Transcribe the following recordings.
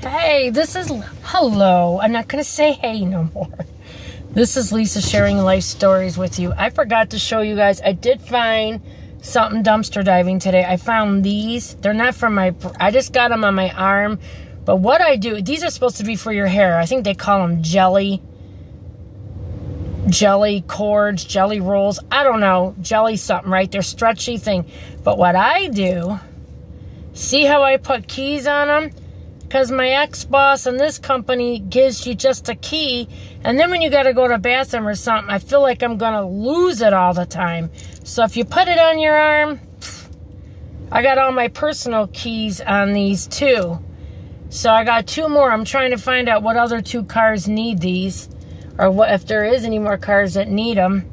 Hey, hello. I'm not going to say hey no more. This is Lisa sharing life stories with you. I forgot to show you guys. I did find something dumpster diving today. I found these. They're not from I just got them on my arm. But what I do, these are supposed to be for your hair. I think they call them jelly cords, jelly rolls. I don't know. Jelly something, right? They're stretchy thing. But what I do, see how I put keys on them? Because my ex-boss in this company gives you just a key. And then when you got to go to the bathroom or something, I feel like I'm going to lose it all the time. So if you put it on your arm, I got all my personal keys on these too. So I got 2 more. I'm trying to find out what other 2 cars need these. Or what if there is any more cars that need them.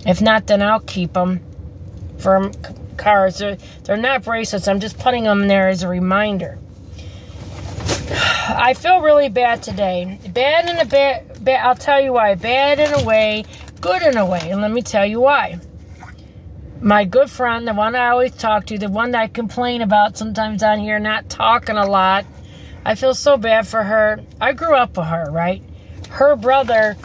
If not, then I'll keep them for cars. They're not bracelets. I'm just putting them there as a reminder. I feel really bad today. Bad in a bad. I'll tell you why. Bad in a way, good in a way. And let me tell you why. My good friend, the one I always talk to, the one that I complain about sometimes on here, not talking a lot. I feel so bad for her. I grew up with her, right? Her brother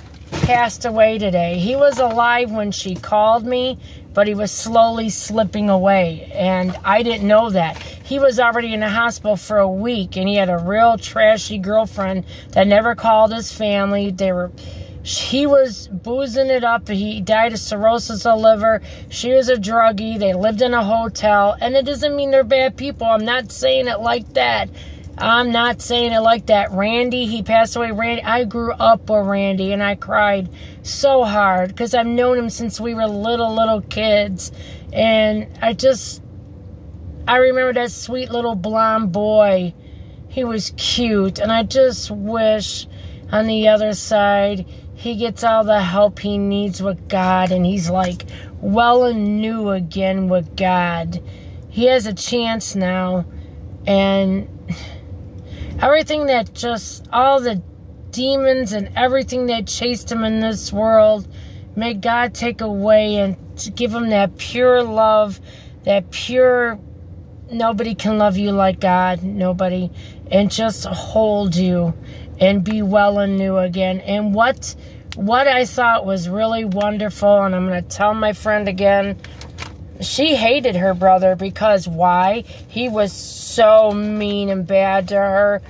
passed away today. He was alive when she called me, but he was slowly slipping away, and I didn't know that. He was already in the hospital for a week, and he had a real trashy girlfriend that never called his family. He was boozing it up. He died of cirrhosis of liver. She was a druggie. They lived in a hotel, and it doesn't mean they're bad people. I'm not saying it like that. I'm not saying it like that. Randy, he passed away. Randy, I grew up with Randy, and I cried so hard because I've known him since we were little kids. And I remember that sweet little blonde boy. He was cute, and I just wish on the other side he gets all the help he needs with God, and he's like well and new again with God. He has a chance now, and everything all the demons and everything that chased him in this world, may God take away and give him that pure love, that pure, nobody can love you like God, nobody, and just hold you and be well and new again. And what I thought was really wonderful, and I'm going to tell my friend again, she hated her brother because why? He was so mean and bad to her.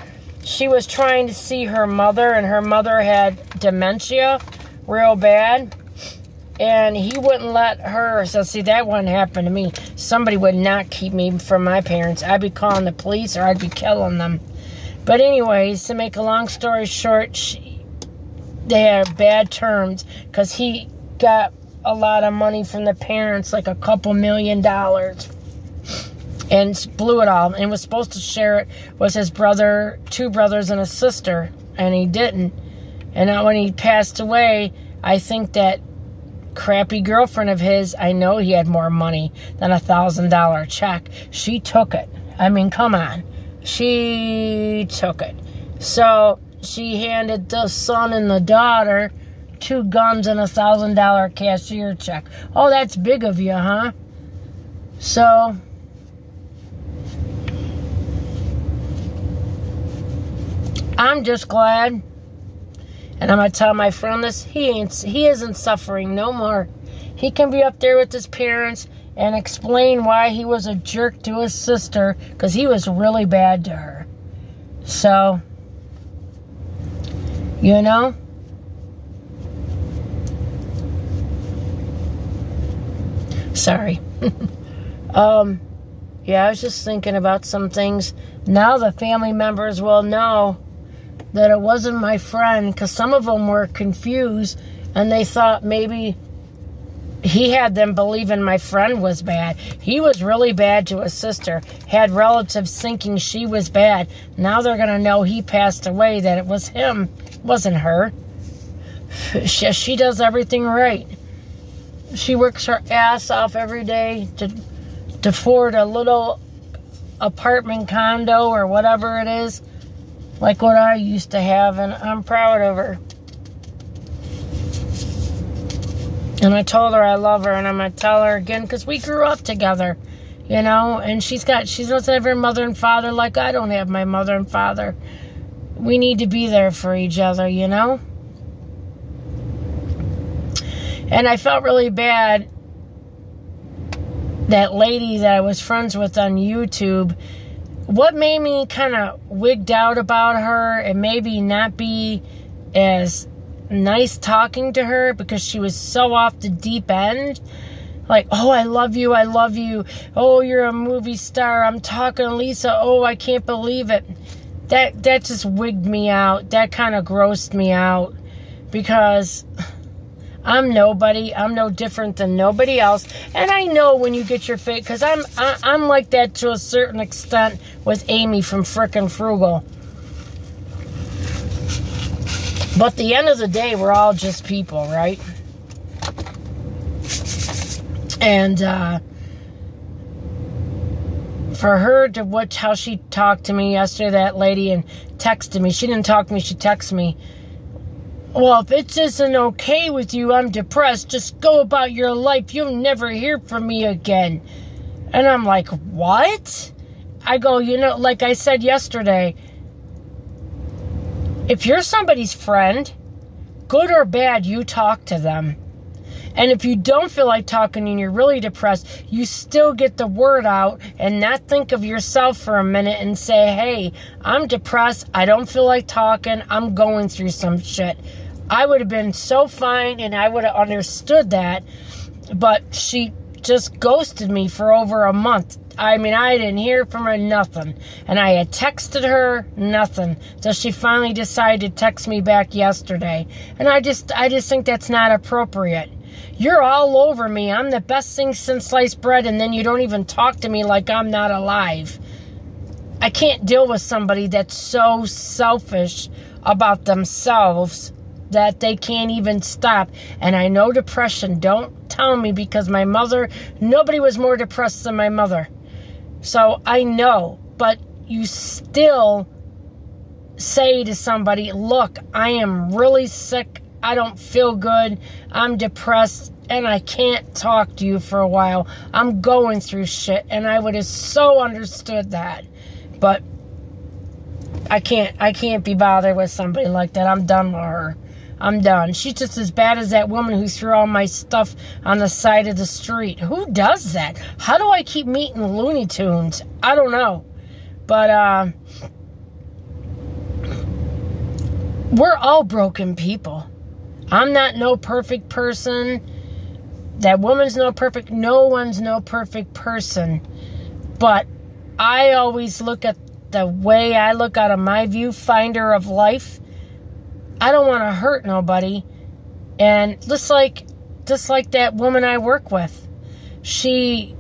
She was trying to see her mother, and her mother had dementia real bad. And he wouldn't let her. So see, that wouldn't happen to me. Somebody would not keep me from my parents. I'd be calling the police or I'd be killing them. But anyways, to make a long story short, they had bad terms because he got a lot of money from the parents, like a couple $1 million, and blew it all, and was supposed to share it with his brother, 2 brothers and a sister, and he didn't. And now when he passed away, I think that crappy girlfriend of his, I know he had more money than $1,000 check. She took it. I mean, come on. She took it. So she handed the son and the daughter 2 guns and $1,000 cashier check. Oh, that's big of you, huh? So I'm just glad, and I'm gonna tell my friend this, he isn't suffering no more. He can be up there with his parents and explain why he was a jerk to his sister, because he was really bad to her. So, you know, sorry. Yeah, I was just thinking about some things. Now the family members will know that it wasn't my friend, because some of them were confused, and they thought maybe he had them believing my friend was bad. He was really bad to his sister, had relatives thinking she was bad. Now they're going to know he passed away, that it was him, it wasn't her. She does everything right. She works her ass off every day to afford a little apartment condo or whatever it is, like what I used to have, and I'm proud of her. And I told her I love her, and I'm going to tell her again, because we grew up together. you know, and she doesn't have her mother and father like I don't have my mother and father. We need to be there for each other, you know? And I felt really bad. That lady that I was friends with on YouTube, what made me kind of wigged out about her and maybe not be as nice talking to her because she was so off the deep end. Like, oh, I love you. I love you. Oh, you're a movie star. I'm talking to Lisa. Oh, I can't believe it. That just wigged me out. That kind of grossed me out because I'm nobody. I'm no different than nobody else. And I know when you get your fate, because I'm like that to a certain extent with Amy from Frickin' Frugal. But at the end of the day, we're all just people, right? And for her to watch how she talked to me yesterday, that lady, and texted me. She didn't talk to me, she texted me. Well, if it isn't okay with you, I'm depressed. Just go about your life. You'll never hear from me again. And I'm like, what? I go, you know, like I said yesterday, if you're somebody's friend, good or bad, you talk to them. And if you don't feel like talking and you're really depressed, you still get the word out and not think of yourself for a minute and say, hey, I'm depressed. I don't feel like talking. I'm going through some shit. I would have been so fine and I would have understood that. But she just ghosted me for over a month. I mean, I didn't hear from her, nothing. And I had texted her, nothing. So she finally decided to text me back yesterday. And I just think that's not appropriate. You're all over me. I'm the best thing since sliced bread, and then you don't even talk to me like I'm not alive. I can't deal with somebody that's so selfish about themselves that they can't even stop. And I know depression. Don't tell me, because my mother, nobody was more depressed than my mother. So I know, but you still say to somebody, look, I am really sick. I don't feel good. I'm depressed and I can't talk to you for a while. I'm going through shit, and I would have so understood that. But I can't be bothered with somebody like that. I'm done with her. I'm done. She's just as bad as that woman who threw all my stuff on the side of the street. Who does that? How do I keep meeting Looney Tunes? I don't know. But we're all broken people. I'm not no perfect person. That woman's no perfect. No one's no perfect person. But I always look at the way I look out of my viewfinder of life. I don't want to hurt nobody. And just like that woman I work with. She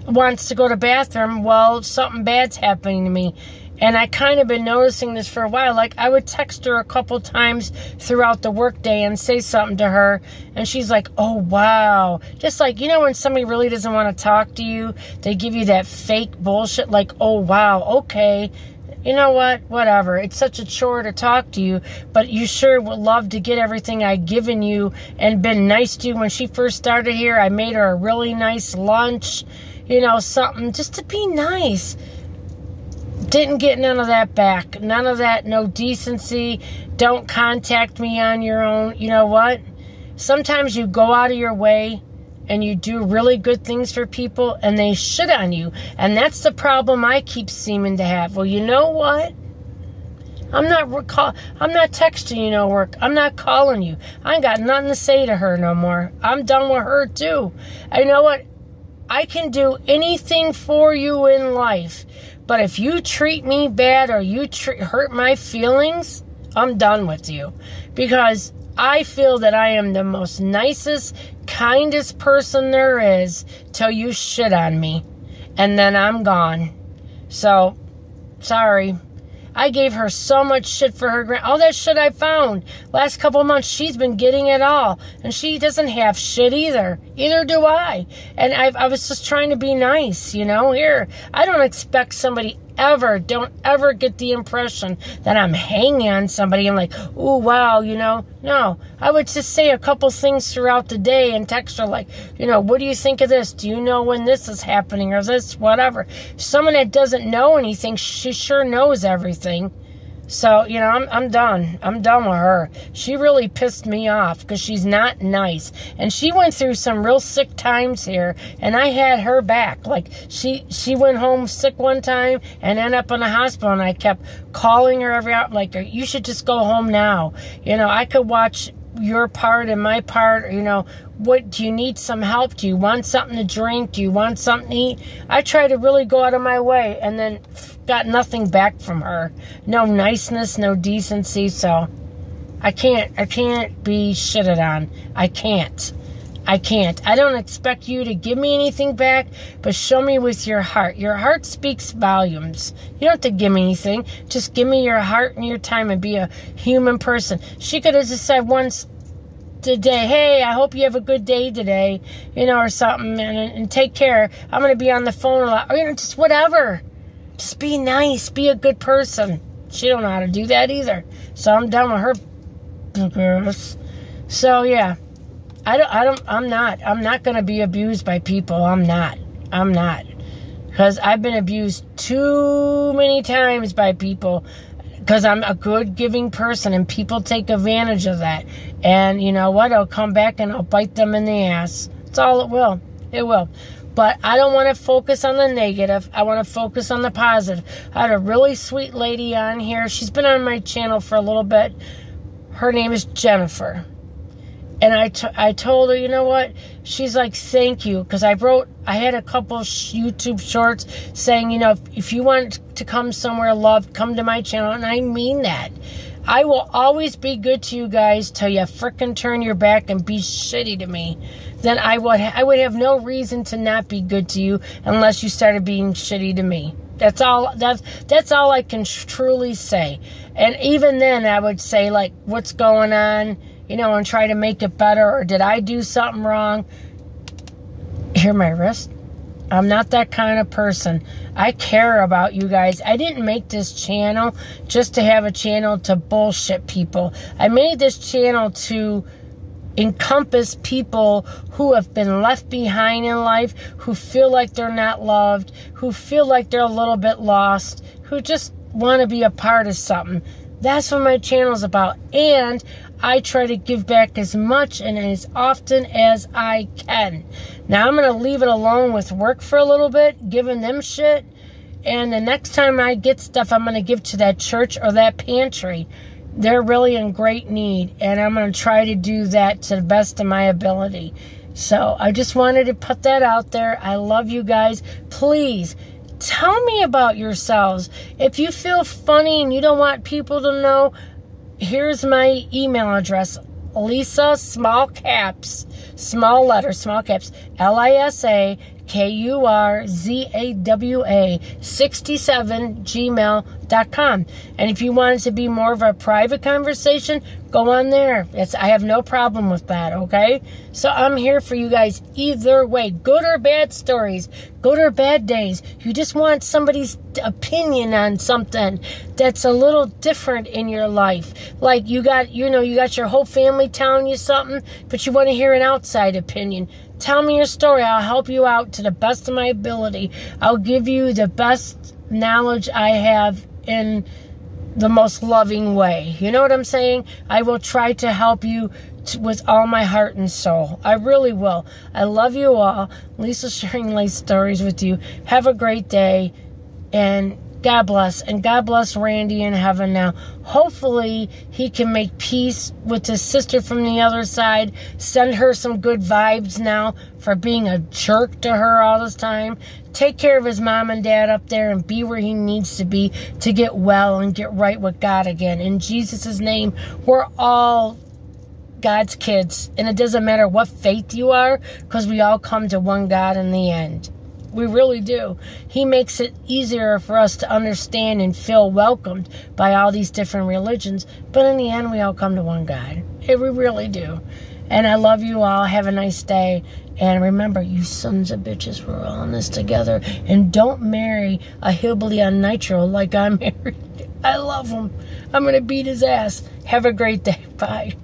wants to go to the bathroom. Well, something bad's happening to me. And I kind of been noticing this for a while. Like, I would text her a couple times throughout the workday and say something to her. And she's like, oh, wow. Just like, you know, when somebody really doesn't want to talk to you, they give you that fake bullshit. Like, oh, wow, okay. You know what? Whatever. It's such a chore to talk to you. But you sure would love to get everything I've given you and been nice to you. When she first started here, I made her a really nice lunch. You know, something just to be nice. Didn't get none of that back. None of that, no decency. Don't contact me on your own. You know what? Sometimes you go out of your way and you do really good things for people and they shit on you. And that's the problem I keep seeming to have. Well, you know what? I'm not texting you no work. I'm not calling you. I ain't got nothing to say to her no more. I'm done with her too. And you know what? I can do anything for you in life. But if you treat me bad or you hurt my feelings, I'm done with you. Because I feel that I am the most nicest, kindest person there is till you shit on me. And then I'm gone. So, sorry. I gave her so much shit for her all that shit I found. Last couple months, she's been getting it all. And she doesn't have shit either. Either do I. And I was just trying to be nice, you know. Here, I don't expect somebody don't ever get the impression that I'm hanging on somebody. I'm like, oh, wow, you know. No, I would just say a couple things throughout the day and text her like, you know, what do you think of this? Do you know when this is happening or this, whatever? Someone that doesn't know anything, she sure knows everything. So, you know, I'm done. I'm done with her. She really pissed me off because she's not nice. And she went through some real sick times here, and I had her back. Like, she went home sick one time and ended up in the hospital, and I kept calling her every hour, like, you should just go home now. You know, I could watch your part and my part, you know. What, do you need some help? Do you want something to drink? Do you want something to eat? I try to really go out of my way, and then got nothing back from her. No niceness, no decency, so I can't be shitted on. I can't. I don't expect you to give me anything back, but show me with your heart. Your heart speaks volumes. You don't have to give me anything. Just give me your heart and your time and be a human person. She could have just said once today, hey, I hope you have a good day today, you know, or something, and take care. I'm going to be on the phone a lot. Or, you know, just whatever. Just be nice. Be a good person. She don't know how to do that either. So I'm done with her girls. So, yeah. I'm not going to be abused by people. I'm not. Because I've been abused too many times by people. Because I'm a good giving person, and people take advantage of that. And you know what? I'll come back and I'll bite them in the ass. That's all it will. It will. But I don't want to focus on the negative. I want to focus on the positive. I had a really sweet lady on here. She's been on my channel for a little bit. Her name is Jennifer. And I told her, you know what? She's like, thank you. Because I had a couple YouTube shorts saying, you know, if you want to come somewhere loved, come to my channel. And I mean that. I will always be good to you guys till you frickin' turn your back and be shitty to me. Then I would have no reason to not be good to you unless you started being shitty to me. That's all I can truly say. And even then I would say, like, what's going on? You know, and try to make it better, or did I do something wrong? Here, my wrist. I'm not that kind of person. I care about you guys. I didn't make this channel just to have a channel to bullshit people. I made this channel to encompass people who have been left behind in life, who feel like they're not loved, who feel like they're a little bit lost, who just want to be a part of something. That's what my channel is about. And I try to give back as much and as often as I can. Now, I'm going to leave it alone with work for a little bit, giving them shit. And the next time I get stuff, I'm going to give to that church or that pantry. They're really in great need. And I'm going to try to do that to the best of my ability. So I just wanted to put that out there. I love you guys. Please, tell me about yourselves. If you feel funny and you don't want people to know, here's my email address. Lisa, small caps, small letters, small caps, LISAKURZAWA 67 gmail.com. And if you want it to be more of a private conversation, go on there. I have no problem with that, okay? So I'm here for you guys either way, good or bad stories, good or bad days. You just want somebody's opinion on something that's a little different in your life. Like you got your whole family telling you something, but you want to hear an outside opinion. Tell me your story. I'll help you out to the best of my ability. I'll give you the best knowledge I have in the most loving way. You know what I'm saying? I will try to help you with all my heart and soul. I really will. I love you all. Lisa sharing life stories with you. Have a great day. And God bless. And God bless Randy in heaven now. Hopefully, he can make peace with his sister from the other side. Send her some good vibes now for being a jerk to her all this time. Take care of his mom and dad up there and be where he needs to be to get well and get right with God again. In Jesus' name, we're all God's kids. And it doesn't matter what faith you are, because we all come to one God in the end. We really do. He makes it easier for us to understand and feel welcomed by all these different religions. But in the end, we all come to one God. We really do. And I love you all. Have a nice day. And remember, you sons of bitches, we're all in this together. And don't marry a hillbilly on nitro like I'm married. I love him. I'm going to beat his ass. Have a great day. Bye.